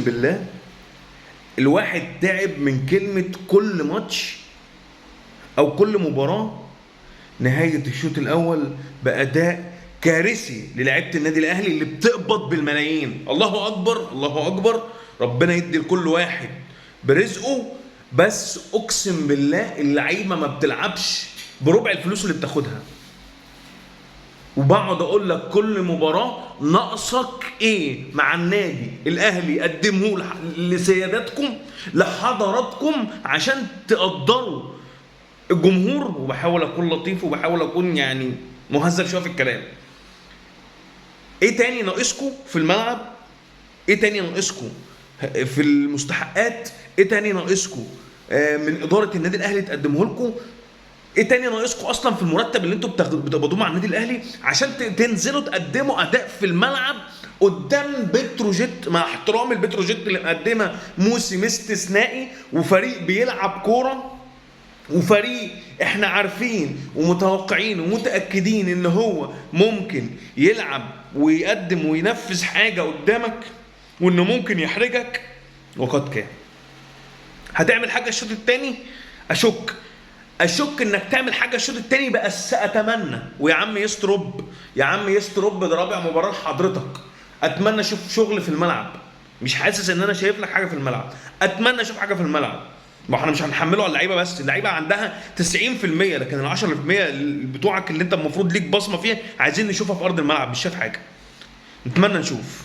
اقسم بالله الواحد تعب من كلمة كل ماتش او كل مباراة نهاية الشوط الاول باداء كارثي للاعيبة النادي الاهلي اللي بتقبض بالملايين. الله اكبر الله اكبر، ربنا يدي لكل واحد برزقه، بس اقسم بالله اللعيبة ما بتلعبش بربع الفلوس اللي بتاخدها. وبقعد اقول لك كل مباراه ناقصك ايه مع النادي الاهلي قدمه لسياداتكم لحضراتكم عشان تقدروا الجمهور. وبحاول اكون لطيف وبحاول اكون يعني مهذب شويه في الكلام. ايه تاني ناقصكم في الملعب؟ ايه تاني ناقصكم في المستحقات؟ ايه تاني ناقصكم من اداره النادي الاهلي تقدمه لكم؟ ايه تاني ناقصكم اصلا في المرتب اللي انتوا بتقبضوه مع النادي الاهلي عشان تنزلوا تقدموا اداء في الملعب قدام بتروجيت؟ مع احترام البتروجيت اللي مقدمه موسم استثنائي وفريق بيلعب كوره وفريق احنا عارفين ومتوقعين ومتاكدين ان هو ممكن يلعب ويقدم وينفذ حاجه قدامك وانه ممكن يحرجك. وقد كان. هتعمل حاجه الشوط الثاني؟ اشك انك تعمل حاجه الشوط الثاني، بس اتمنى ويا عم يسترب، يا عم يسترب، ده رابع مباراه لحضرتك. اتمنى اشوف شغل في الملعب. مش حاسس ان انا شايف لك حاجه في الملعب. اتمنى اشوف حاجه في الملعب. ما احنا مش هنحمله على اللعيبه بس، اللعيبه عندها 90%، لكن ال 10% بتوعك اللي انت المفروض ليك بصمه فيها عايزين نشوفها في ارض الملعب. مش شايف حاجه. نتمنى نشوف.